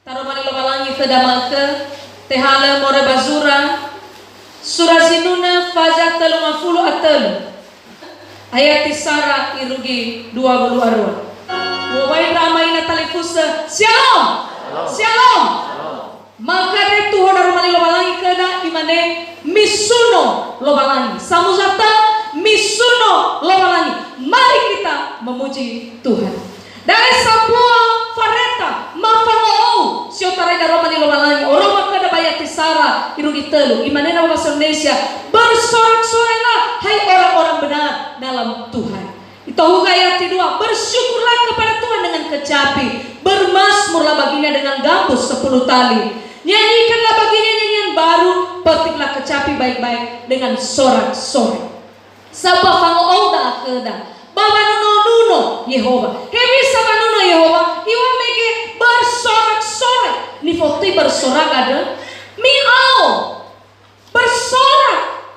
Taromani lobalangi kedamaka tehala more bazura surah zinuna faja telu mafulu atelu ayat Sara irugi 20 arwa wawai ramai na talifusa shalom shalom maka retu hodaromani lobalangi keda imane misuno lobalangi samuzata misuno lobalangi. Mari kita memuji Tuhan. Dari Sapua Fareta mafangou siotare daromani lobalangi oroma kada bayati Sara irugi telu imanena bahasa Indonesia bersorak-soraklah hai orang-orang benar dalam Tuhan. Itu ayat kedua, bersyukurlah kepada Tuhan dengan kecapi, bermasmurlah baginya dengan gambus 10 tali, nyanyikanlah baginya nyanyian baru, petiklah kecapi baik-baik dengan sorak-sorak. Sapa fangou da akeda Baba nuno Yehova. Hebi sama nuno Yehova. Iwa mege bersorak-sorak. Ni foto bersorak ada. Miau bersorak.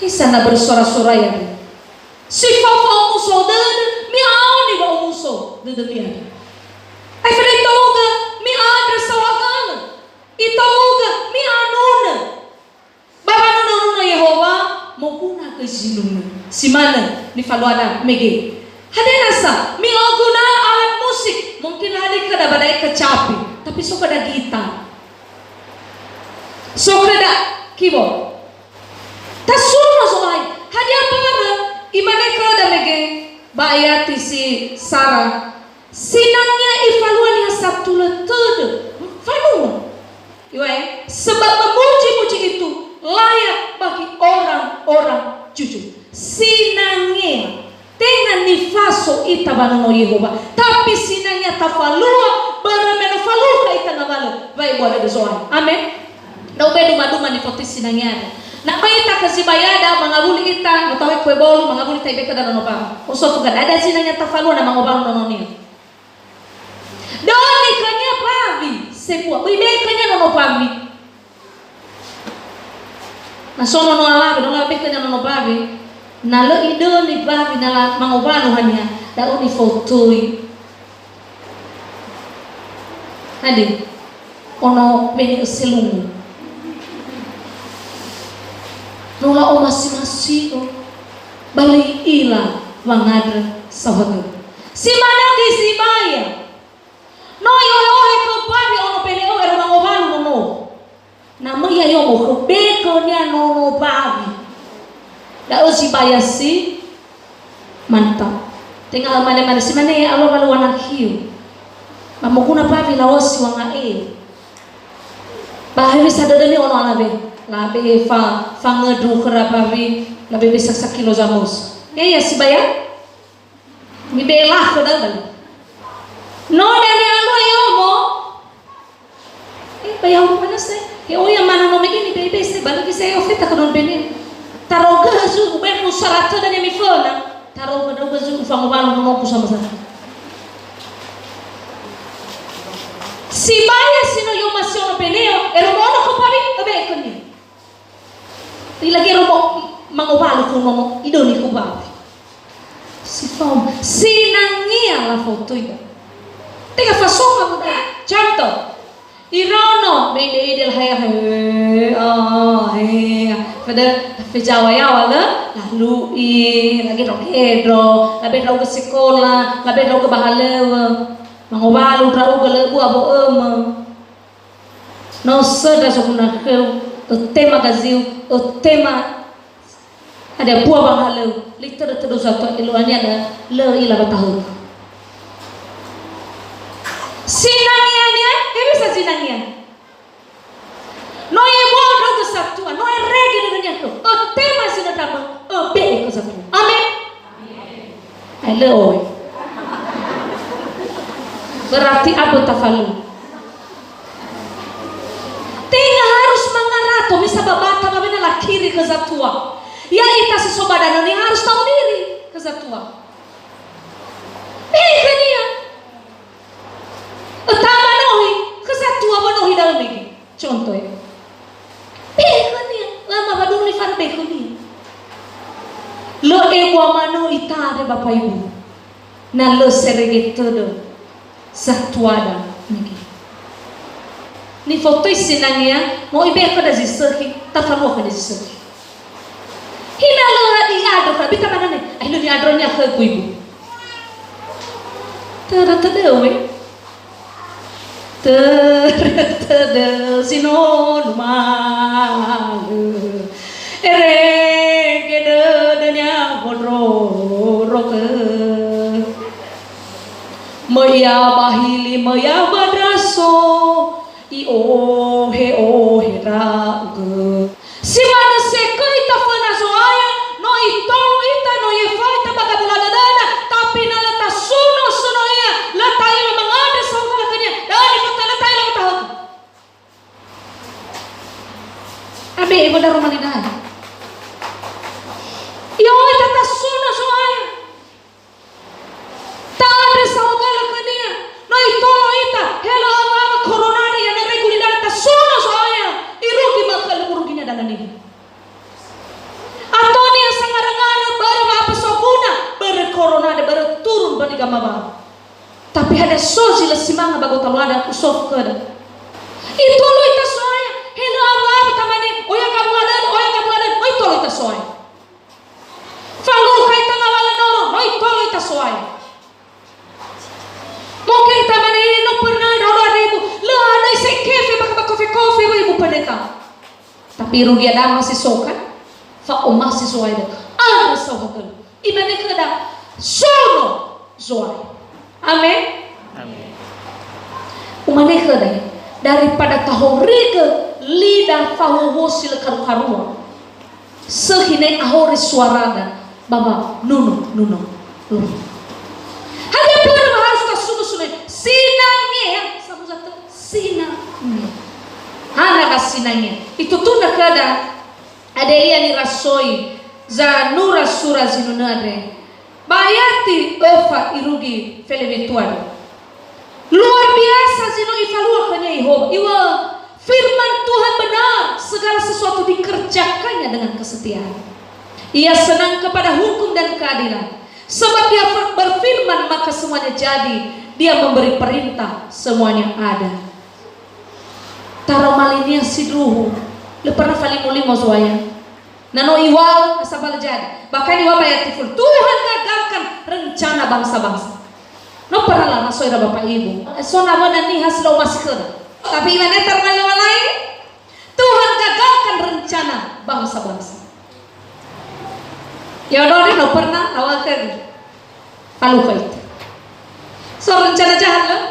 Hisana bersorak-sorak ya. Si fafo muso dan miau ni ba muso. Dede dia. Ai fere toga mi ada sawagana. Itoga mi anuna. Baba nuno Yehova mokuna ke jinuna. Si mana ni faluana mege hadenasa mi oguna alat musik mungkin hari kada badai kecapi tapi so kada gitar so kada keyboard tasurno so ai hadia pangana imane kada mege bayati si Sara sinangnya ifaluan ya sabtula tudu falua iwe sebab memuji-muji itu layak bagi orang-orang jujur. Sinangnya dengan nifaso ita banono Yehova tapi sinangnya tafalua berameno faluka ita ngabalo vai boleh dozoan amen na ubedu maduma ni foti sinangnya na baita kasibayada mangabuli ita ngatawe kue bolu mangabuli ta ibeka danono pa uso tugan ada sinangnya tafalua na mangobalo nono ni doni kanya pavi sepua ibeka nya nono pavi na sono no ala no ibeka nya nono pavi na lo ido ni babi na mangobalo hanya da uni fotoi hadi ono meni selungu nula o masih bali ila wangadra sahabat si mana di si baya no yo ko babi ono pene o ero mangobalo no na maya yo mo beko nya no babi da usi bayasi mantap tinggal mana-mana si mana ya Allah balu anak hiu mamukuna pavi la osi wanga bahari sadadani ono labe fa ngedu kera pavi labe bisa sakilo zamus ya si baya mi belah ko dal no dani Allah yomo baya mo mana se ya o ya mana no megini bebe se balu ki se ofeta ko don bene taroga zu ben musarata dan emifona taroga doga zu ufangobalo ngoku sama sana si baya sino yo masiono peneo eromono ko pabi abe koni ilagi romo mangobalo ko nomo idoni ko pabi si fam sinangia la foto ida tega fasonga muda canto irono bende idel haya pada Jawa ya wala lalu lagi rokedro labe rau ke sekolah labe rau ke bahalewa mangobalu rau ke lebu abo no seda sokuna ke tema gaziu tema ada buah bahalew liter terus satu iluannya ada le ila batahun sinangnya bisa sinangnya no ye mo do satu no ye regi dengan itu tema sina tama be ko satu amen halo berarti abu tafalu tinggal harus mengarato bisa babata babena la kiri ke zatua ya ita sesobadana ni harus tahu diri ke zatua dia utama nohi ke zatua manohi dalam ini contoh ya lama badung ni fan beko ni lo ewa mano itare bapak ibu na lo serege todo satuada niki Ni foto sinangnya mau ibe ko da zisaki tafamu ko da zisaki. Hinalo di adro ka bita manane ay no di adro nya ka kuibu. Tadeu sinon mag ere gedenya godro roke maya bahili maya badraso i ohe ra si mana seko ita fana zoaya no ito ita no ye faita baka bulada dana tapi na lata suno ya lata ilo mangada sauka lakanya dani fata lata ilo tahu abe ibu da romalidana yo ita ta suno zoaya ta ada sauka lakanya no ito ita hello ama corona ni na regular ta suno zoaya irugi makal uruginya dalam ini atau ni yang sangar-sangar baru apa sokuna baru corona ada baru turun bani gamaba tapi ada sozi la simanga bago talada usof kada itu lo ita soya hello apa tamane oya kamu ada oi to ita soya falu kai tanga wala noro oi to ita soya mungkin tamane no pernah dolo ribu la ada se kefe baka kofe ibu pendeta tapi rugi ada masih sokan fa o masih soya ada sokan ibane kada sono soya. Amin. Amin. Umane kada daripada tahu rega lidah fahuho sila karu-karua sehine ahore suarada baba nuno hanya pernah harus kasunu sinangnya sama satu sinangnya hana kasinangnya itu tunda kada ada yang rasoi za nura sura zinunade bayati ofa irugi felevetuan luar biasa zino ifalua kanya iwa firman Tuhan benar segala sesuatu dikerjakannya dengan kesetiaan. Ia senang kepada hukum dan keadilan sebab dia berfirman maka semuanya jadi, dia memberi perintah semuanya ada. Taromalinia sidruhu le pernah falimulimo zoaya nano iwal asal jadi bahkan iwal bayatiful Tuhan gagalkan rencana bangsa-bangsa no pernah lah nasoira bapak ibu so nama nani hasil masih tapi mana terlalu lain Tuhan gagalkan rencana bangsa-bangsa ya udah no pernah awal kali kalau itu so rencana jahat loh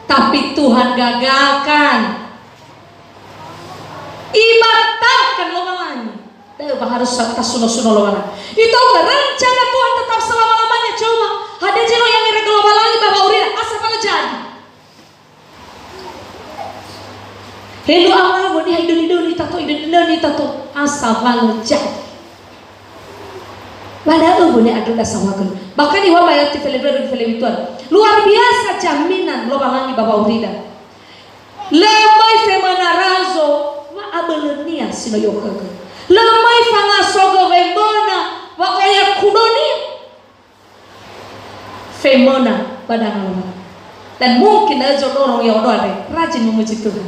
tapi Tuhan gagalkan ibaratkan lo malanya harus suno lawan. Itu rencana Tuhan tetap selama-lamanya coba. Ada jino yang irregular lagi bawa urina asal kalau jadi. Hello awal bodi idun tato asal kalau jadi. Padahal bodi ada sawakan. Bahkan iwa bayar di film luar biasa jaminan lo balangi bawa urina. Lemai femanarazo wa abelenia sino yokaga. Lemai fangasoga wemona wa oya kudoni femona badang dan mungkin aja orang yang ada rajin memuji Tuhan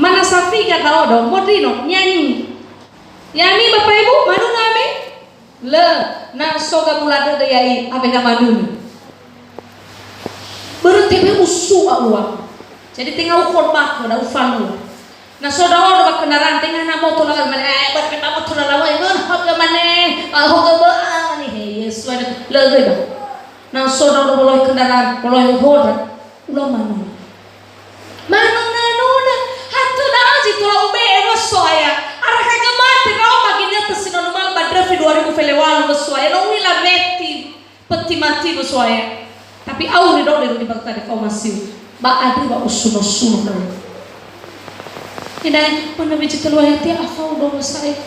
mana safiga taodo modrino nyanyi bapak ibu manu ngame le na soga mulada dayai abena madun bertebe usu awak jadi tinggal ukur bak ada ufanu. Nah saudara udah kendaraan tengah nama motor lah mana berpindah motor lah mana hoga mana hoga ba nih Yesus ada lagi dah. Nah saudara boleh kendaraan boleh hoda ulah mana nuna hatu dah aja tulah ube soya arah kagak mati kau baginya tersinon normal badrefi 2000 felewal soya no wila meti peti mati soya tapi au ni dole di bakta di formasi ba adri ba usuno kan. Inai mana biji keluar hati afau dong saya.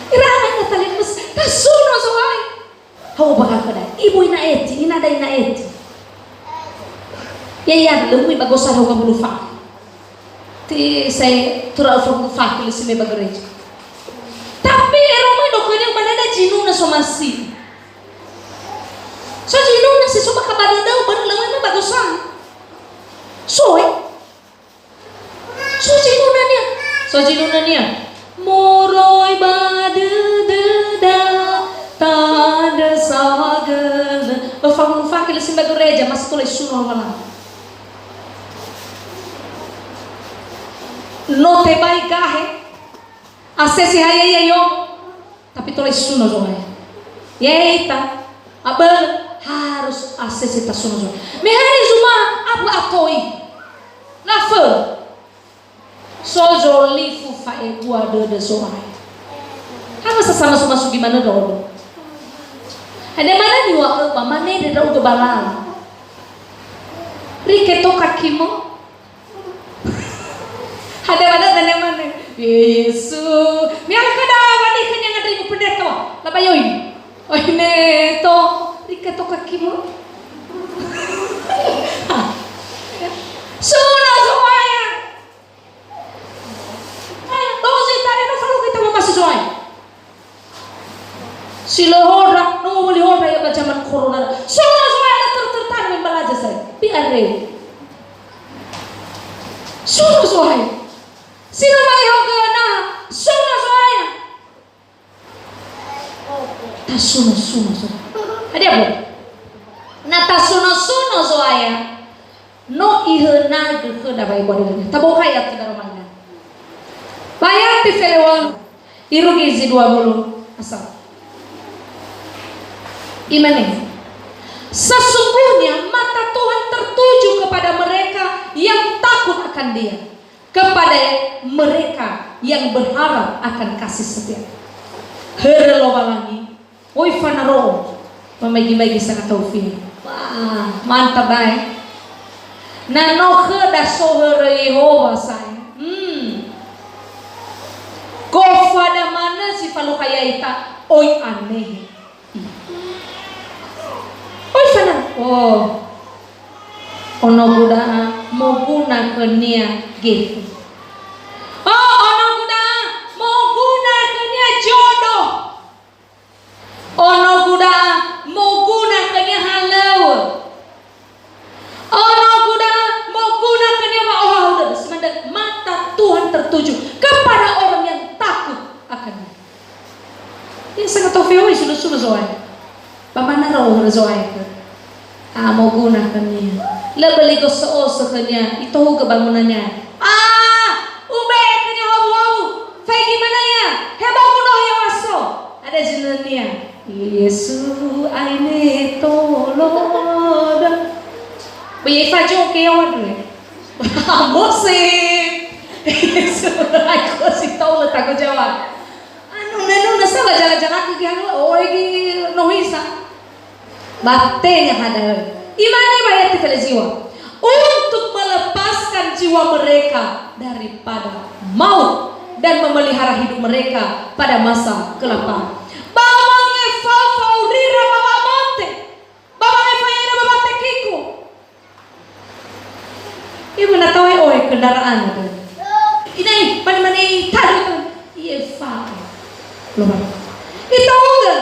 Irama na tali mas tasuno soai. Hawa bakal kada. Ibu ina eti. Ya lemui bagosar hawa bulu fak. Ti saya tural from fak lisi me bagarejo. Tapi eromai dokanya mana ada jinuna somasi. So jinuna si soba kabadadau bar lemui me bagosar. So jinunanya moroi bade deda tanda sagala bafangun fakil simba gereja mas tulis suno wala no te bai gahe asesi hayaya yo tapi tulis suno zoe yeita abel harus asesi ta suno zoe mehari zuma apa atoi lafe sojo lifu fae gua de zoe harus sama masuk gimana dong ada mana ni wa mana ni dah udah balal riketo kakimo ada mana Yesus miang kada wani kanya ngada ibu pendeto labayoi oi neto riketo kakimo suno soaya dozi tadi no kalau kita mau masih soaya silohora no boleh hora ya zaman corona suno soaya tertarik membelajar saya biar deh suno soaya sino malihoga na suno soaya ta suno ada apa na ta suno soaya no ihena ke da bai bodenya tabo kaya kita romana bayar ti felewon irugi zi 20 asal imane sesungguhnya mata Tuhan tertuju kepada mereka yang takut akan Dia, kepada mereka yang berharap akan kasih setia. Herelo balangi, oi fanaro, memagi-bagi sangat taufik. Wah, mantap baik. Nano da sohere Yehova saya. Kofada mana si falu kayaita, oi aneh. Oi fana, oh, ono guda mau guna kenia gitu. Oh, ono guda mau guna kenia jodoh. Ono guda mau guna kenia halau. Ono guda mau guna kenia udah sebenarnya mata Tuhan tertuju kepada orang yang takut akan Dia. Ini sangat tofeoi sudah zoai. Pamana roh zoai ke. Mau gunakan Dia. Lebeli ko sa kanya ito ho kebangunannya. Ube kanya hawu. Fai gimana ya? Hebang kuno ya waso. Ada jenennya. Yesu aine tolong. Bye fajo ke awan dulu. Musim. Yesu aku si tahu letak ko jawab. Nenu nasa jalan-jalan ke hanu oi nohisa. Batenya hadal. Imani bayati pada jiwa untuk melepaskan jiwa mereka daripada maut dan memelihara hidup mereka pada masa kelaparan. Bawangnya faurira bawa mate, bawangnya faira bawa tekiku. Ibu nak tahu oi kendaraan ada. Ini mana tadi tu, iya fa. Lupa. Itu enggak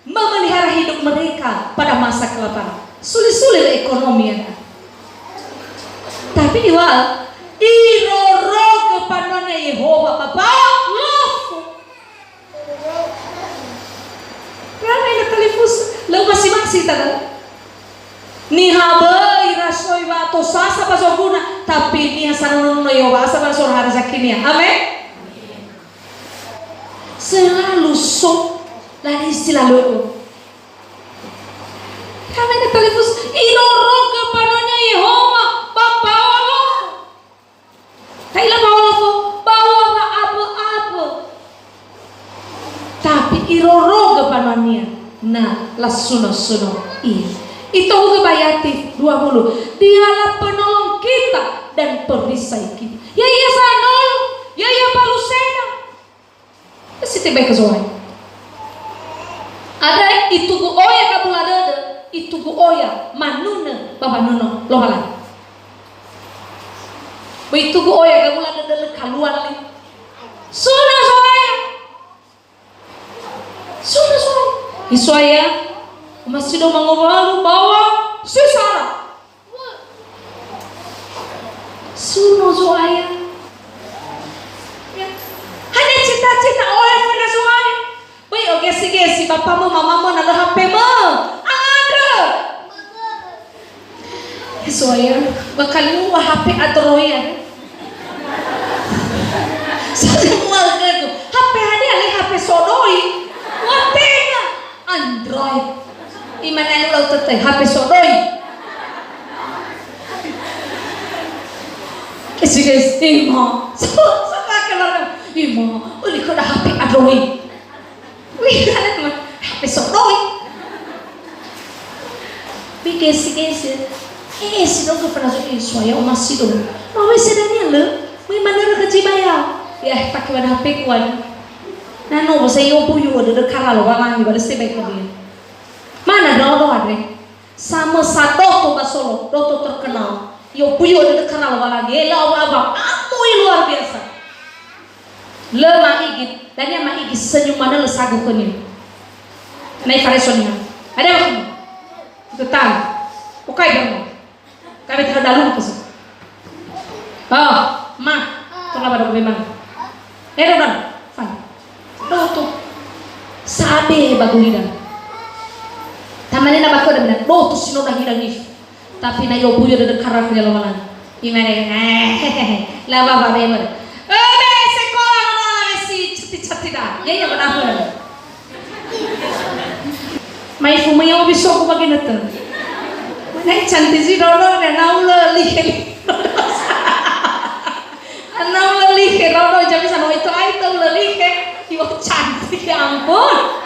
memelihara hidup mereka pada masa kelaparan. Sulit-sulit ekonomi ada. Tapi diwal iroro kepadanya Yehova Bapa lofu. Karena ini telefus lo masih tadi. Ni habe irasoi wa to sasa pasoguna tapi ni sanono Yehova asa pasor harazakinia. Amin. Selalu sok lari selalu. Kami ini telefus iroro kepadanya Yehova Bapa Allah. Kailan bawa apa-apa. Tapi iroro kepadanya. Nah, lasuno iya. Itu kebayati 20. Dialah penolong kita dan perisai kita. Ya sanolong, ya palusena. Siti baik kesoai. Ada itu ku oya kabuladada. Itu ku oya manuna baba nuno lohalan. Itu ku oya kabuladada lekaluan li. Sudah soaya. Isoaya masih do mangobalu bawa sesara. Suno soaya. Ya cita-cita oleh pada suami. Woi, oke si bapamu mamamu nalo HP mo. Ada. Soalnya bakal mu HP atroyan. Semua gitu. HP ada ali HP sodoi. Watenya Android. Imana lu lau teteh HP sodoi. Guys, Imo. Sama keluarga. Imo, uli kau dah HP Android. Wih, kan HP sodoi. Guys. Si dong ke pernah jadi suaya masih dong. Mau sedangnya le, mau mana kerja bayar? Ya pakai wadah HP kuan. Nano saya yo puyu ada dekara lo orang juga ada sebek dia. Mana dodo ada? Sama satu tuh basolo, doto terkenal. Yo puyu ada dekara lo orang dia. Lo abang, amu luar biasa. Le maigit, dan yang maigit senyum mana le sagu kenyum. Naik faresonya. Ada apa? Tetap. Oke dong. Kami terdalu ke sini. Oh, ma, tolong pada bagaimana? Udah, fan. Tuh, sabe bagulidan. Tamane na bako benar. Tuh sino na hidang if. Tapi na yo buyo de karaf de lamalan. Imane, lava bemer. Sekolah mana si cati dah. Ya benar. Mai fumayo biso ko baginatan. Nai cantik sih dodo dan naula lihe dodo jadi sama itu lihe yo cantik ya ampun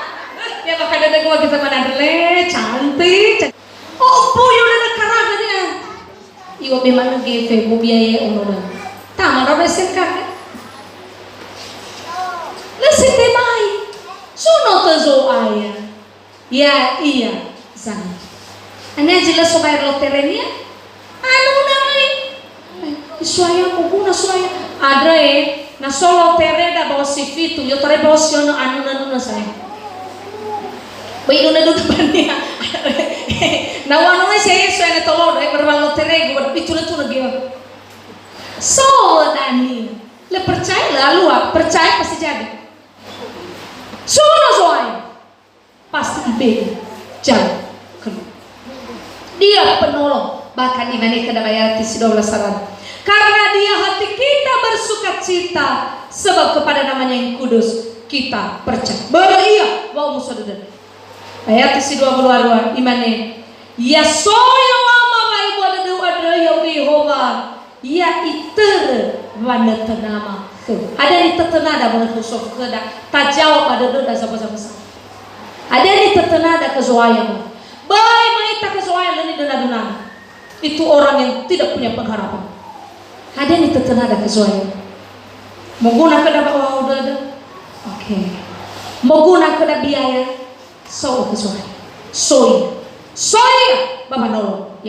ya bakal ada gua kita mana dele cantik oh puyo ada karaganya yo memang gefe bu biaya unodan taman roda kan lesin demai suno tezo ayah ya iya sana. Ane jelas supaya loterenya, anu namanya, suaya mukuna suaya, ada na solo lotere da bawa CV tu, yo tare bawa siono anu saya. Bayi nuna dulu depannya, na wanu saya suaya tolong deh berbang lotere, gue berbicara tu lagi. So Dani, le percaya lalu percaya pasti jadi. Suno suaya, pasti ibe, jauh. Dia penolong, bahkan imani kada bayar tisi 12 saran. Karena dia hati kita bersuka cita, sebab kepada namanya yang kudus kita percaya. Beria, wau musuh ayat tisi 22 imani. Ya soya wama bai buat ada ya Yehova. Ya iter wana tenama. Ada di tetenada wana kusuf kada. Tak jawab ada doa sama-sama. Ada di tetenada kezoaya. Baik maita kesoalan ini dona-dona. Itu orang yang tidak punya pengharapan. Ada yang terkena ada kesoalan. Mau guna ke dapat uang udah ada. Oke. Mau guna ke biaya. So kesoalan. Soya. Bapak nolong.